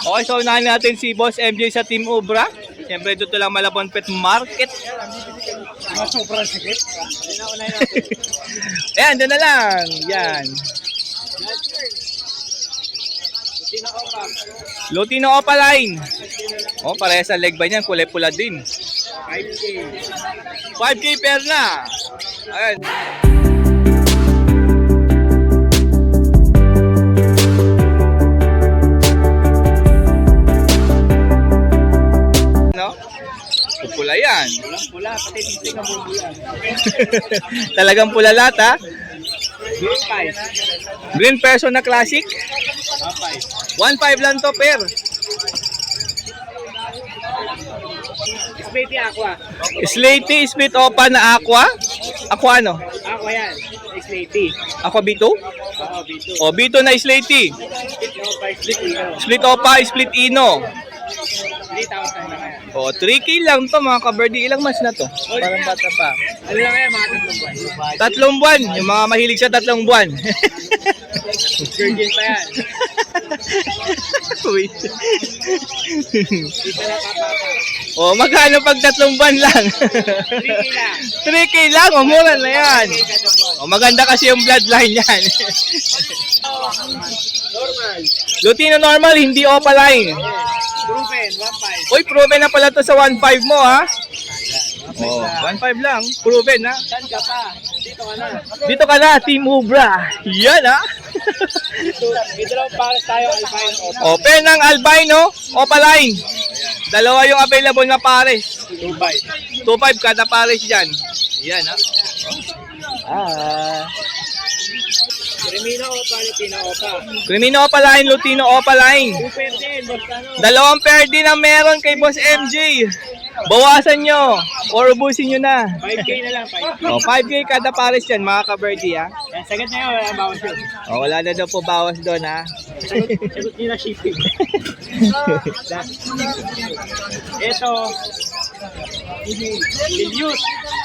Okay, so unahin natin si Boss MJ sa Team Ubra. Siyempre dito lang Malabon Pet Market. Sobrang sikit. Ayan, doon na lang. Yan. Lutino Opaline. Oh, parehas sa leg ba niyan? Kulay pula din. 5K. 5K pair na. Ayan. No? Pula yan. Pula, pati tingting ang bubula. Talagang pula lahat, ha? Green 5. Green Person na classic. 1.5 lang to pair. Smithy Aqua. Slaty split opa na aqua. Aqua ano? Aqua yan. Smithy. Aqua B2? Oo, B2. O B2 na Slaty. Split opa, split ino. 3,000 na kaya. O 3K lang to mga ka-birdie. Ilang months na to? Parang bata pa. Ano lang kaya mga 3 buwan? 3 buwan. Yung mga mahilig sa 3 buwan. Virgin pa yan. Uy. Hindi pa nakapapa. O magkano pag 3 buwan lang? 3K lang. 3K lang. O mura na yan. O maganda kasi yung bloodline yan. Normal. Lutino normal, hindi opaline. Proven, 1.5. Uy, proven na pala to sa 1.5 mo, ha? Oh, 1.5 lang. Proven, ha? Saan ka pa? Dito ka na. Dito ka na, Team Ubra. Yan, ha? Ito lang para tayo Alpine Opa. Open ng albino, opaline. Dalawa yung available na pares. 2.5. 2.5 kada pares dyan. Yan, ha? Crimino Opa, Lutino Opa. Crimino opaline, Lutino opaline. 2 pair din, boss ano. Dalawang pair din ang meron kay Boss MJ. Bawasan nyo or ubusin nyo na. 5K na lang, 5K. O, 5K kada pares yan, mga ka-birdie, ha? Yan, sagad na yun, wala ang bawas yun. O, wala na daw po bawas doon, ha? Sagot nila shipping. Ito, Dilute.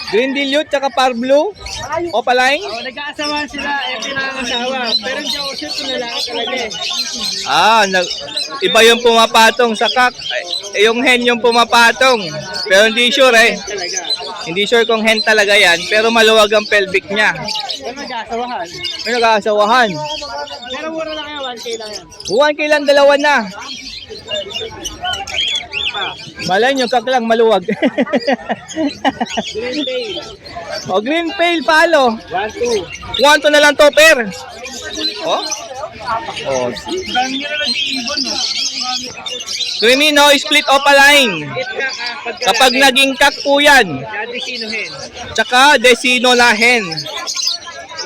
Green Dilute, tsaka Par Blue, opaline. Nag-aasawa sila, pinangasawa. Pero hindi ako sure kung lalaki talaga eh. Iba yung pumapatong sa kak. Yung hen yung pumapatong. Pero hindi sure Talaga. Hindi sure kung hen talaga yan. Pero maluwag ang pelvic niya. Pero nag-aasawahan. May nag-aasawahan. Pero mura lang yan, 1K lang yan. 1K lang, dalawa na. Malay nyo, kak lang maluwag. Green Tail. O, green pale palo. 1-2. 1 na lang to pair. O? O, Dami nyo naman si Ibon, no? Crimino, split opaline. Kapag naging kak po yan. Nadisinuhin. Tsaka Desino na hen.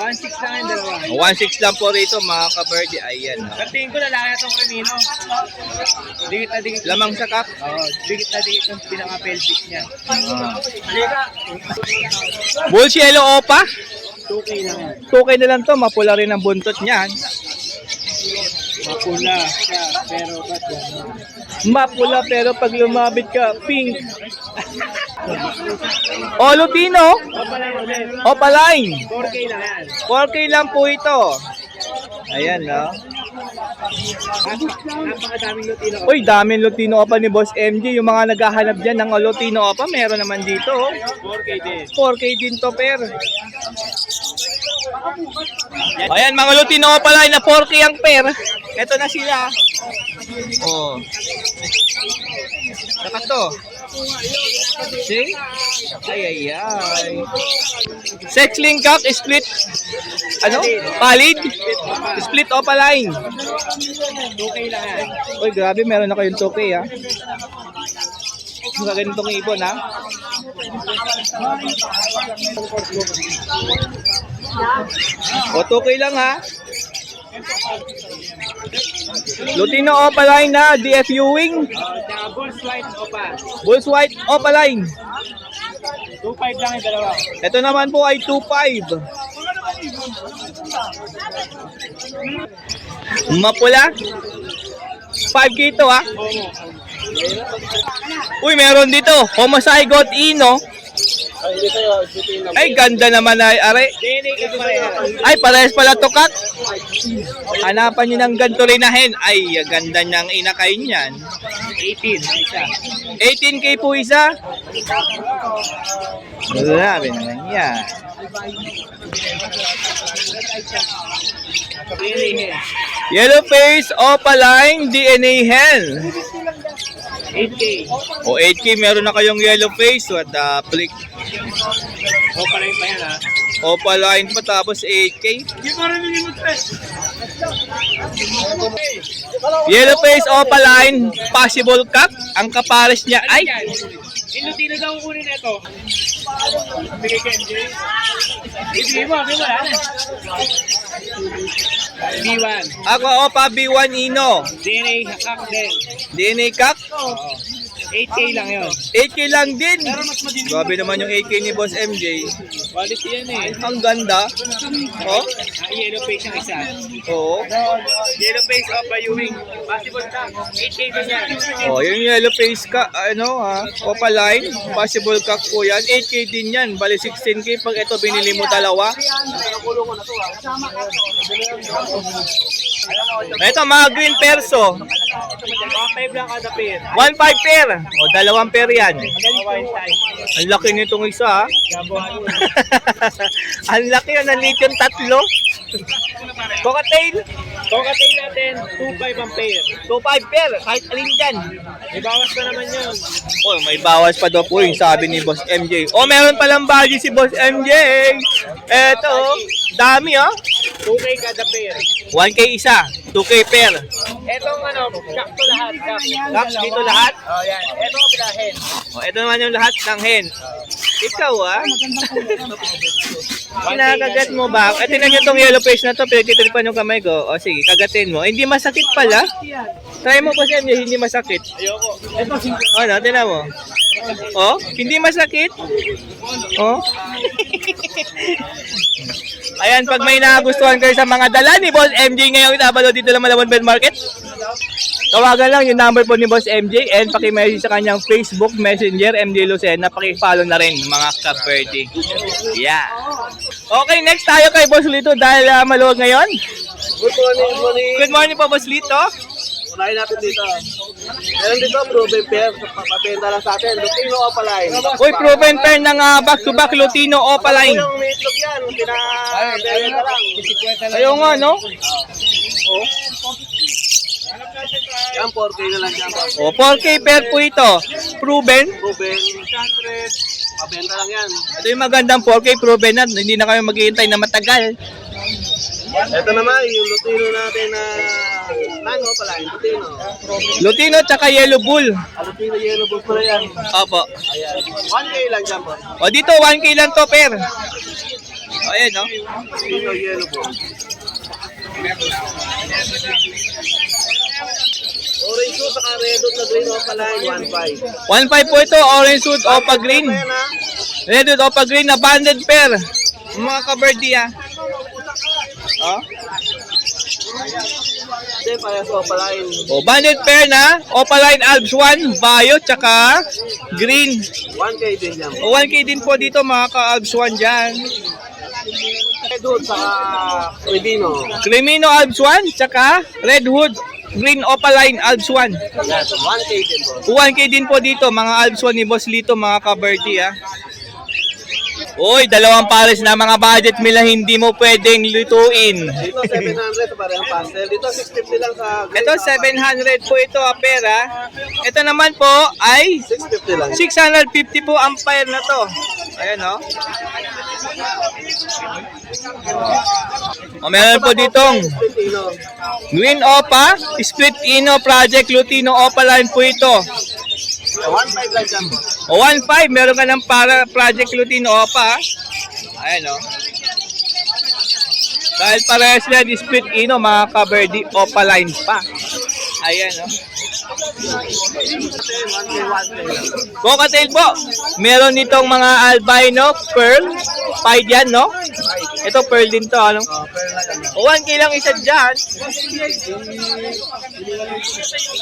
1.6 lang yung dalawa. 1.6 lang po rito mga ka-birdie. Ayan. Sa tingin ko lalaki itong Crimino. Dikit na dikit. Lamang sa kak. Oo, dikit na dikit yung pinaka-pelvic niya. Halika. Bulls yellow opa. 2K lang yan. 2K na lang to. Mapula rin ang buntot niyan. Mapula siya, pero ba't yan? Mapula pero pag lumabit ka, pink. O, Lutino. Opa lang ulit. Opaline. 4K lang yan. 4K lang po ito. Ayan, no? Napakadaming Lutino. Uy, daming Lutino opa ni Boss MJ. Yung mga naghahanap dyan ng Lutino opa, meron naman dito. 4K din. 4K din to, per. Ayan, mga Lutino pala na 4K ang pair. Ito na sila. Oh. Saka to. See? Ay, ay, ay. Sexling cock, split. Ano? Palid? Split opaline. 2K lang yan. Uy, grabe, meron na kayong 2K, ha? Sa ganitong ibon, ha? O, 2K lang, ha? Lutino opaline na, DFU wing. Tsaka Bulls White Opa. Bulls white opaline. 2.5 lang yung dalawa. Ito naman po ay 2.5. Mapula. 5K ito, ha? Uy, meron dito. Homozygote Ino. Ay, ganda naman ay, are. DNA ka pareha. Ay, parehas pala to, Kak. Hanapan nyo ng ganito rin na hen. Ay, ganda niyang inakay niyan. 18. Isa. 18K po isa. Grabe naman yan. DNA. Yellow face, opaline, DNA hen. 8K. O 8K, meron na kayong yellow face. What the flick? O pa rin pa yan ha. Opaline pa tapos 8K. Yellow face, opaline, possible cut. Ang kapares niya ay Ilutino daw ang kunin na ito. Bigay ka MJ. Ibigay mo, wala na. B1. ako opa B1 Ino. DNA hack din. DNA Kak. 8K lang yun. 8K lang din. Grabe naman yung 8K ni Boss MJ. Quality yan eh. Ang ganda. Oh, Yellow face yung isa. oo. Yellow face of Ewing. Possible ka. 8K din yan. Oh, yung yellow face ka, ano ha, opaline, possible cut po yan. 8K din yan, bali 16K pag ito binili mo dalawa. Ito mga green perso, 1.5 lang kada pair. 1.5 pair. O, dalawang pair yan. Ang laki nitong isa ha. Ang laki yan, nalit yung tatlo. Cocktail, Cocktail natin, 2.5 ang pair. 2.5 pair, kahit alin dyan. May bawas pa naman yun. Oh, may bawas pa daw po yung sabi ni Boss MJ. Oh, meron palang bagay si Boss MJ. Eto, oh, dami oh. 2K kada pair. 1K isa, 2K pair. Etong sakto lahat. Kak, dito lahat. Oh, yan. Etong kapilahin. Oh, ito naman yung lahat ng hen. Ikaw ah. Kinakagat mo ba? At tinan nyo itong yellow face na to, pinagtitripan yung kamay ko. O sige, kagatin mo. Hindi masakit pala. Try mo po siya, hindi masakit. Ayoko. Ano, tinan mo. Oh, hindi masakit. Oh. Ayan, pag may nagustuhan kayo sa mga dala ni Boss MJ ngayong itabalo dito lang Malabon Pet Market, tawagan lang yung number po ni Boss MJ and paki-message sa kanyang Facebook Messenger, MJ Lucena. Paki-follow na rin mga ka-birthday. Yeah. Okay, next tayo kay Boss Lito dahil maluwag ngayon. Good morning. Good morning po, Boss Lito. Unahin natin dito. Meron dito, proven pair. Papapenta lang sa atin. Lutino o palay. Uy, proven pair ng back-to-back Lutino Opaline. Yung may itlog yan. Pinabenta lang. Ayaw nga, no? Oh. Yan, 4K na lang dyan. O, 4K pair po ito. Proven. Proven. Papenta lang yan. Ito yung magandang 4K proven na. Hindi na kayo maghihintay na matagal. Ito naman, yung Lutino natin na nano pala, Lutino. Lutino tsaka Yellow Bull. Lutino yellow book pala yan. Opo. Ayan. 1K lang dyan po. O, dito 1K lang to pair. O, ayan, no? Lutino yellow book. Orange shoe saka red dot na green o pala, 1.5. 1.5 po ito. Orange suit, Opa Green. Ayan ha. Red suit, Opa Green na banded pair. Mga ka-birdie, ah. O. Hindi, parehas o pala yun. O, banded pair na. Opaline Alps 1, Bayo, tsaka Green. 1K din dyan. O, 1K din po dito mga ka-Alps 1 dyan. Red dot saka Rubino. Cremino Alps 1, tsaka Red Hood Green Opaline Alps 1. Yan, 1K din po. 1K din po dito, mga Alps 1 ni Boss Lito, mga ka-birdie, ah. Uy, dalawang pares na mga budget meal na hindi mo pwedeng lutuin. Dito 700 parehang pastel. Dito 650 lang sa Ito, 700 po ito, pera. Ito naman po ay 650 lang. 650 po ang pair na to. Ayan, oh. O, meron po ditong Lutino. Green Opa, Split Ino Project Lutino Opaline po ito. 1.5 lang dyan po. O 1.5, meron ka ng para Project Lutino Opa. Ayan, o. Dahil parehas yan, Split Ino, mga ka-birdie Opaline pa. Ayan, o. 1K lang. Cocktail po. Meron nitong mga albino, pearl, pied yan, no? Ito, pearl din to, ano? Pero na ganun. O, 1K lang isa dyan.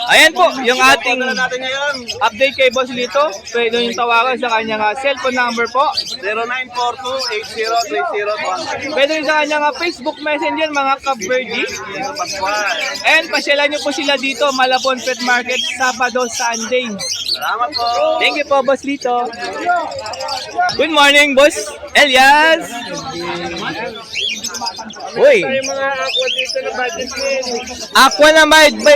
Ayan po, yung ating natin ngayon, update kay Boss Lito. Pwede yung tawagan sa kanyang cellphone number po. 0942-803021. Pwede rin sa kanyang Facebook Messenger, mga ka-birdie. And pasyalan nyo po sila dito, Malabon Pet Market, Sabado, Sunday. Salamat po. Thank you po, Boss Lito. Good morning, Boss Elias. Uy, Yung mga aqua dito na budget meal. aqua na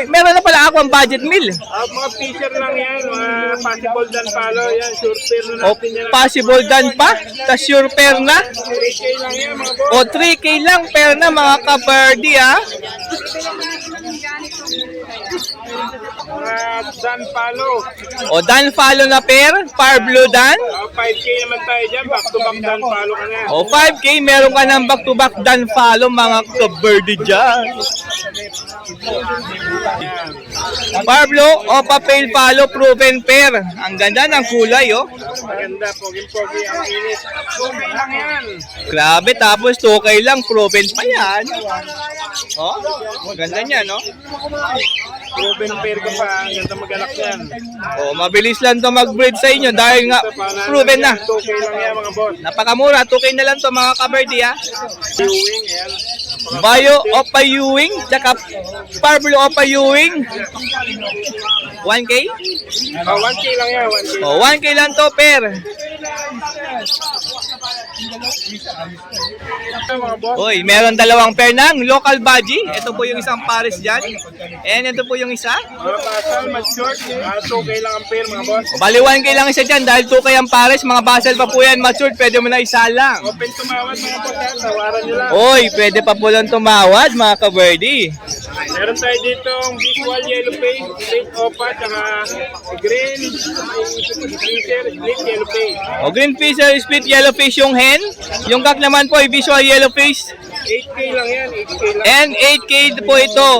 meron na pala aqua ang budget meal. Mga fisher lang yan, mga possible dan palo. Yan, sure pair na O natin yan. possible dan pa, ta sure pair na. 3K lang yan mga boss. O 3K lang pair na mga ka-birdie ha. Mga dan palo. O dan follow na pair, par blue dan. 5K naman tayo dyan, back to back dan palo ka na. O 5K, meron ka ng back-to-back dan follow mga ka-birdie dyan. Yan. Parblo o papel follow proven pair. Ang ganda ng kulay oh. Maganda, pogi-pogi ang init. 2K lang yan. Grabe, tapos 2K lang, proven pa yan. Oh, ganda niya no. Proven pair ka pa, ang ganda magalak yan. Oh, mabilis lang to mag-breed sa inyo dahil nga proven na. 2K lang yan mga boss. Napakamura, 2K na lang to mga ka-birdie ha. Viewing, ayan. Bayo o payuwing, tsaka Parblo o payuwing. 1K? 1K lang yan, 1K. O, 1K lang to pair. Mga boss. Uy, meron dalawang pair ng local budgie. Ito po yung isang pares dyan. And ito po yung isa. Mga basal, matured, 2K lang ang pair mga boss. Bali 1K lang isa dyan dahil 2K ang pares. Mga basal pa po yan, matured. Pwede mo na isa lang. Open tumawad mga boss, ha? Tawaran nyo lang. Uy, pwede pa po lang tumawad mga ka-birdie. Meron tayo dito ang visual yellow face, straight opa, tsaka green, fisher, split yellow face. O, green fisher, split yellow fish yung hen. Yung kak naman po ay visual yellow face. 8K lang yan, 8K lang. And 8K po ito.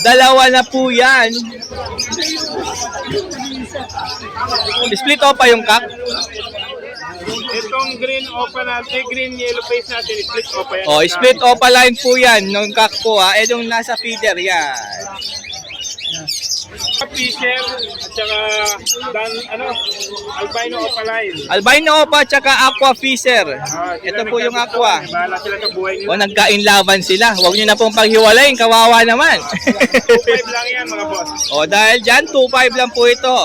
Dalawa na po yan. Split opa yung kak. Itong green opa natin, green yellow face natin, split opa yan. O, split opa line po yan. Nung kak po ha. Eh, yung nasa feeder yan. Fisher, at saka albino opa line. Albino opa tsaka aqua fisher. Sila Ito po yung aqua. Bahala sila sa buhay O, nila. nagkainlaban sila. Huwag nyo na pong paghiwalayin. Kawawa naman. 2.5 lang yan mga boss. O, dahil dyan, 2.5 lang po ito.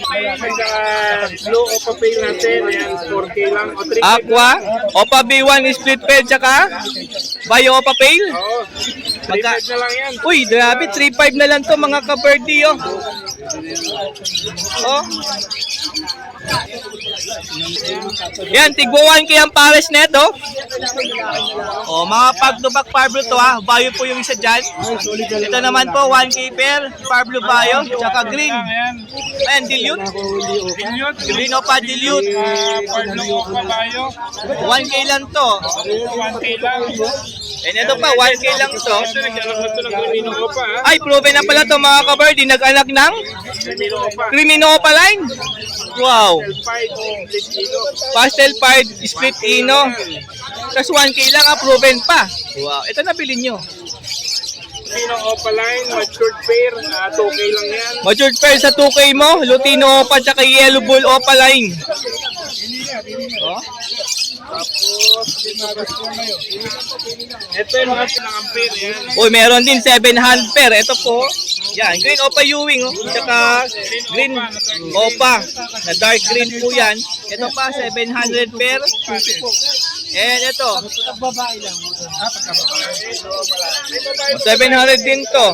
At saka blue opa pail natin, ayan, 4K lang. O 3K Aqua, opa B1 split pair tsaka Bayo opa pail. Oo, 3.5 na lang yan. Uy, grabe, 3.5 na lang to mga ka-birdie oh. Oh. Yan, tigbo 1K ang pares neto. Oh, mga pag-to-back Parblo to ha. Bayo po yung isa dyan. Ito naman po, 1K pair, Parblo Bayo, tsaka green. Ayan, Ayan, dilute. Green opa dilute. Pardon opa bayo, 1K lang to. 1K lang. And ito pa, 1K lang to. Ito, nagkaroon na ito ng Crimino opa ha. Ay, proven na pala to mga ka-birdie. Nag-anak ng Crimino opa. Crimino opa line. Wow. 5, split kilo. Pastel pied split ino. Tapos 1K lang, proven pa. Wow. Ito nabili nyo. Crimino opa line, matured pair, 2K lang yan. Matured pair sa 2K mo. Lutino opa tsaka yellow bull opa line. Oh. Ito yung mga silang pair, yan. Uy, meron din 700 pair. Ito po. Yan, green opa Ewing. Oh. Tsaka green opa. Na dark green po yan. Ito pa, 700 pair. And ito. 700 din to.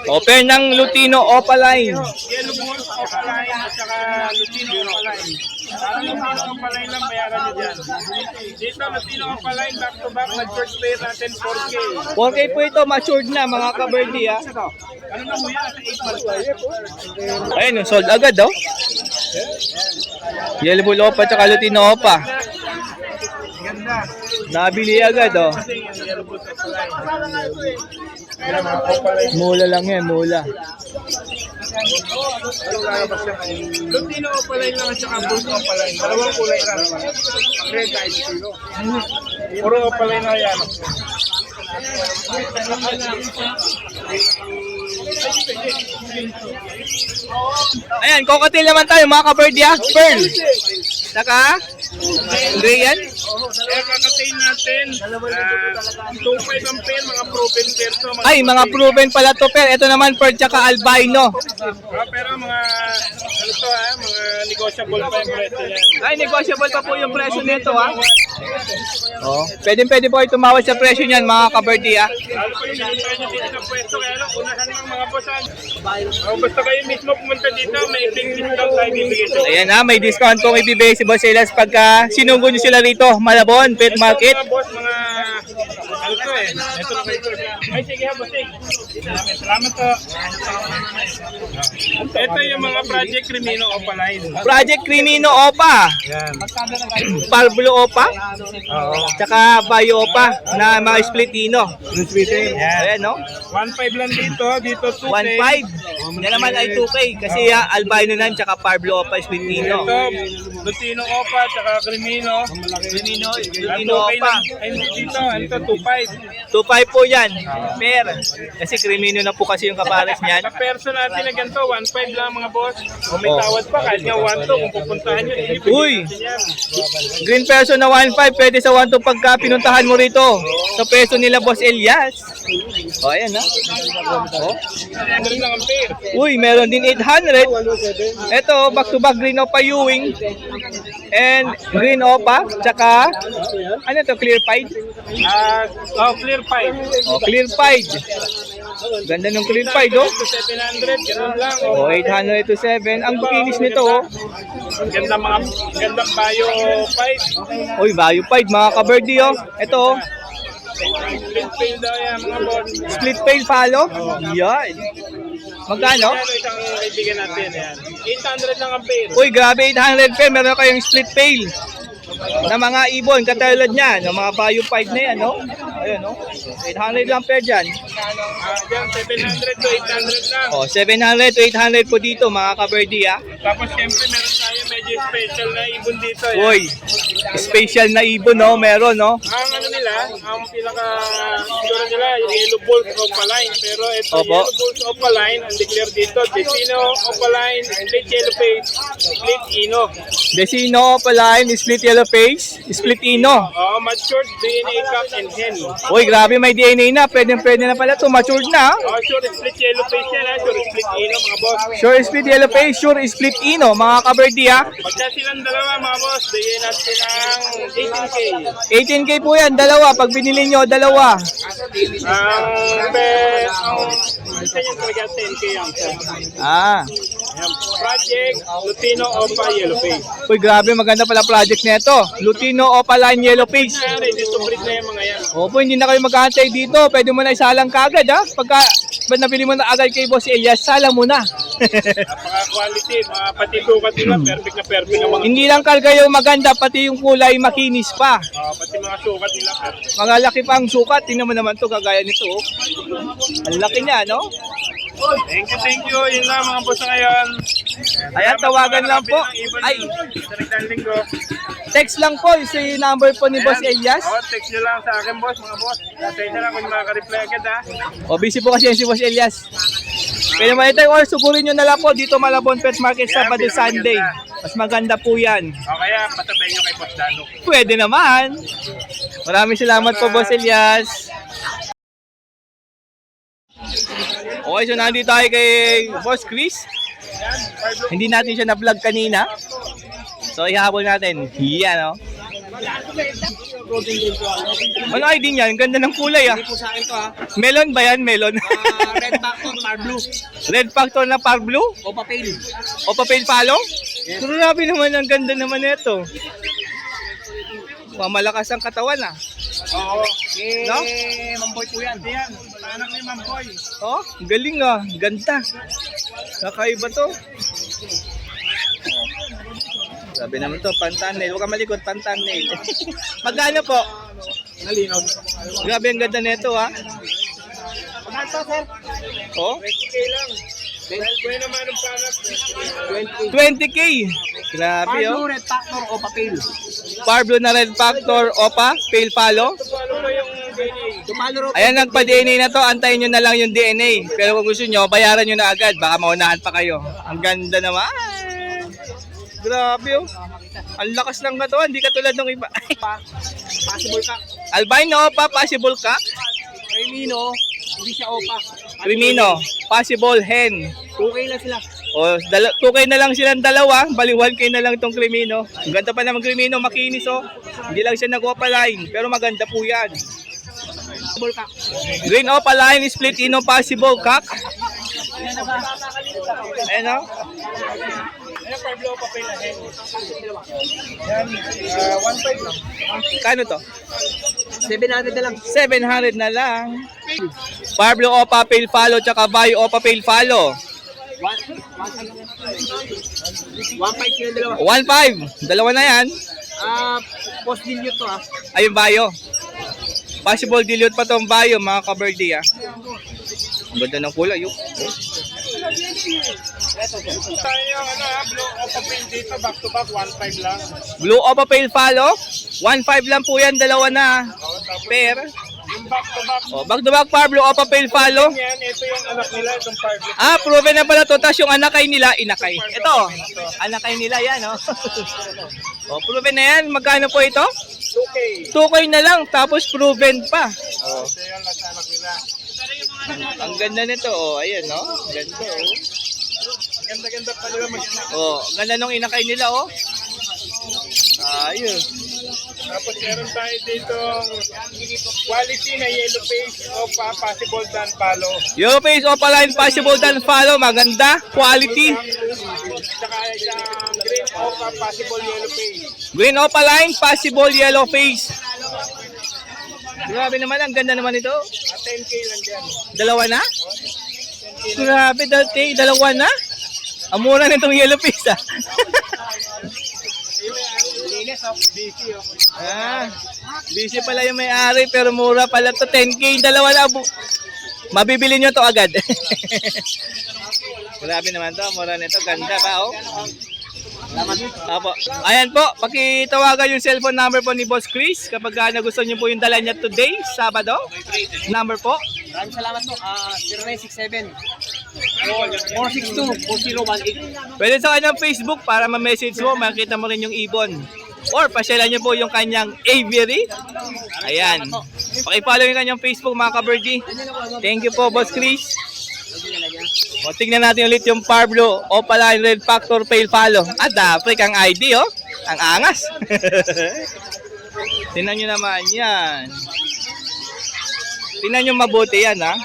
O, pair ng Lutino opa line. Yellow bull opa line, at saka Lutino opa line. Lutino opa line lang, bayaran nyo dyan. Dito, Lutino opa line, back to back, matured pair natin, 4K. 4K po ito, matured na mga ka-birdie ha. Ano na mo yan? 8 months. Ayun, sold agad oh. Yellow bull opa tsaka Lutino opa. Ganda. Nabili agad oh. Kasi yung yellow bull opa line. Mula lang yan, mula. Lutino Opaline lang at saka Bulls Opaline. Dalawang kulay lang. Red eye, Lutino. Puro Opaline na yan. Ayan, cocktail naman tayo mga ka-birdie ah. Pearl. Saka, gray yan. Kaya kakatayin natin, 2.5 ang pair, mga proven pair to. Ay, mga proven pala to, pero ito naman pearl tsaka albino. Pero mga, ano to ha, mga negotiable pa yung presyo yan. Ay, negotiable pa po yung presyo nito ah. Oh, pwede po kayo tumawad sa presyo niyan mga ka-birdie ah. Lalo pa yung pinuntahan nyo dito sa pwesto, kaya lang, unahan lang mga bosan. Basta kayo mismo pumunta dito, may big discount tayo bibigay sa inyo. Ayan na, may discount pong ibibigay si Boss Elias pagka sinunggo nyo sila rito, Malabon Pet Market. Mga boss, mga, ano to eh, ito na kayo. Ay, sige ha, bossing. Salamat to. Ito yung mga Project Crimino Opaline. Project Crimino Opa, Yan. Parblo Opa, Oo. tsaka Bayo Opa na mga splitino. Yan. Ayan no, 1.5 lang dito, dito 2K. 1.5. Yan naman ay 2K kasi albino nan tsaka Parblo Opa splitino. Ito, Lutino Opa, tsaka Crimino. Crimino, At Lutino 2K Opa. lang. Ay, dito, ito 2.5. 2.5 po yan, pair. Kasi Crimino na po kasi yung kapares niyan. Sa person natin na ganito, 1.5 lang mga boss. Kung may tawad pa, kahit nga 1.2, kung pupuntahan nyo, ibigay Uy! natin yan. Green peso na 1.5, pwede sa 1.2 pagka pinuntahan mo rito. Sa peso nila Boss Elias. O, ayan na. O. Ano rin lang ang pair. Uy, meron din 800. Ito, back to back green opa Ewing. And green opa, tsaka, ano to, clear pied? Clear 5. O, clear pied. Ganda ng clear pied, oh. To 700, ganun lang. O, 800 to 7. Ang kinis nito, oh. Gandang Bayo 5. Uy, value pied, mga ka-birdie, oh. Ito, oh. Split pail daw yan mga boss. Split pail follow. Yan. Magkano? Ano isang kaibigan natin yan. 800 lang ang pair. Uy, grabe, 800 pe. Meron kayong split pail na mga ibon, katulad niyan, ng mga Bayo 5 na yan, no? Ayun, no? 800 lang per dyan. Diyan, 700 to 800 lang. O, 700 to 800 po dito, mga ka-birdie, ah. Tapos siyempre meron tayo medyo special na ibon dito. Yan. Uy, special na ibon, no? Meron, no? Ang ano nila, ang pinaka siguro nila, yung Yellow Bulls Opaline. Pero ito, Opo. Yellow Bulls Opaline, ang declare dito, Desino Opaline, Split Yellow Face, Split Ino. Desino, Opaline, split yellow face, split ino. Matured DNA cock and hen. Uy, grabe, may DNA na. Pwede na pala to. Matured na, ah. Sure split yellow face yan, sure split ino mga boss. Sure split yellow face, sure split ino, mga ka-birdie, ah. Pagka silang dalawa mga boss, bigyan natin ng 18K. 18K po yan, dalawa. Pag binili nyo, dalawa. Ang isa yung talaga 10K ang Ah. Project Lutino Opa Yellow Face. Uy, grabe, maganda pala project nito. Lutino Opaline Yellow Face. Ready to breed na yung mga yan. Opo, hindi na kayo mag-aantay dito. Pwede mo na isalang kagad, ha? Pagka nabili mo na agad kay Boss Elias, salang mo na. Napaka-quality, pati sukat nila, perfect na perfect ang mga, Hindi lang karga yung maganda, pati yung kulay makinis pa. pati mga sukat nila, perfect. Mga laki pa ang sukat. Tingnan mo naman to, kagaya nito. Oh. Ang laki niya, no? Thank you. Yun lang mga boss ngayon. Ayan, tawagan lang po. Ay, Sa nagdaang linggo. text lang po si number po ni Boss Elias. Text nyo lang sa akin boss, mga boss. Pasensya lang kung makaka-reply agad ha. O, busy po kasi yan si Boss Elias. Pwede mo ito or sugurin nyo na lang po dito Malabon Pet Market Sabado Sunday. Mas maganda po yan. O kaya patabay nyo kay Boss Dano. Pwede naman. Maraming salamat po, Boss Elias. Okay, so nandito tayo kay Boss Chris. Hindi natin siya na-vlog kanina. So, ihabol natin. Yan, oh. Ano ID niya? Ang ganda ng kulay, ah. Hindi po sa akin to ha. Melon ba yan? Melon. Red Factor Par Blue. Red Factor na par blue? O papel. O papel palo? Grabe naman, ang ganda naman ito. Mamalakas ang katawan, ah. Oo. No? Mamboy po yan. Yan, anak ni Mamboy. Oh, galing, ah. Ganda. Kakaiba to. Sabi naman to, pantanel. Huwag ka malikot, pantanel. Magkano po? Nalinaw. Grabe ang ganda nito, ha. Magkano sir? Oh, 20K lang. Bueno naman ang panak. 20K. Grabe, Parblo, oh. red factor, o papel. Parblo na red factor, opa, pale follow. Ano ba yung DNA? Tumalo ro. Ayan, nagpa-DNA na to. Antayin nyo na lang yung DNA. Pero kung gusto nyo, bayaran nyo na agad. Baka maunahan pa kayo. Ang ganda naman. Grabe, oh. Ang lakas ng katawan. Hindi katulad ng iba. Possible ka. Albino, opa, possible ka. Remino, hindi siya opa. Crimino, possible hen. Okay lang sila. O, 2K na lang silang dalawa. Bali 1K na lang itong Crimino. Ang ganda pa naman Crimino, makinis, oh. Hindi lang siya nag-opaline. Pero maganda po yan. Possible ka. Green opaline, split ino, possible cock. Ayan, oh. Ayan, Parblo, papel na hen. Yan, 1.5 lang. Kano to? 700 na lang. 700 na lang. Parblo Opa Pale Follow tsaka Bayo Opa Pale Follow. 1.5 sila dalawa. 1.5. Dalawa na yan. Post dilute to Ayun Bayo. Possible dilute pa tong Bayo mga ka-birdie ah. Ang ganda ng kulay yun. Tayo yung blue o papel dito, back to back, 1.5 lang. Blue Opa Pale Follow. 1.5 lang po yan. Dalawa na. Pair. Yung back to back, Back to back Parblo Opa Pale Follow. yan, ito yung anak nila, itong Parblo. Proven na pala to. Tapos yung anakay nila, inakay. Ito, anakay nila yan, oh. Proven na yan. Magkano po ito? 2K. 2K na lang, tapos proven pa. Ito yung nasa anak nila. Ang ganda nito, oh. Ayan, oh. Ganda, oh. Ganda-ganda pa nila mag-anak. Ganda nung inakay nila, oh. Ayun. Tapos meron tayo dito quality na yellow face o possible dan palo. Yellow face opaline, possible dan follow. Maganda, quality. Tsaka isang green o possible yellow face. Green opaline, possible yellow face. Grabe naman, ang ganda naman ito. At 10K lang dyan. Dalawa na? Grabe, dalawa na? Ang mura nitong yellow face, ah. Busy o. Busy pala yung may-ari pero mura pala to. 10K, dalawa na. Mabibili nyo to agad. Grabe naman to, mura nito. Ganda pa, oh. Apo. Ayan po, pakitawagan yung cellphone number po ni Boss Chris kapag gusto nyo po yung dala niya today, Sabado. Number po. Maraming salamat po. 0967 462 4018. Pwede sa kanyang Facebook para ma-message mo, makita mo rin yung ibon. Or pasyalan nyo po yung kanyang aviary. Ayan. Pakipollow yung kanyang Facebook mga ka-birdie. Thank you po, Boss Chris. Tingnan natin ulit yung Parblo Opaline Red Factor Pale Follow. African ID, oh. Ang angas. Tingnan nyo naman yan. Tingnan nyo mabuti yan, ha.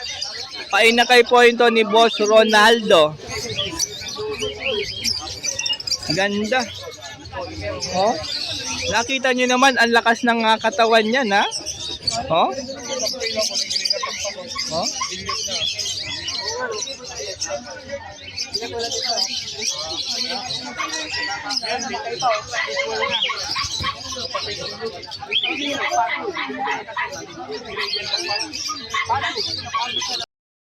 Painakay po ito ni Boss Ronaldo. Ganda. Oh. Nakita nyo naman ang lakas ng katawan niyan, ha. Oh. Oh.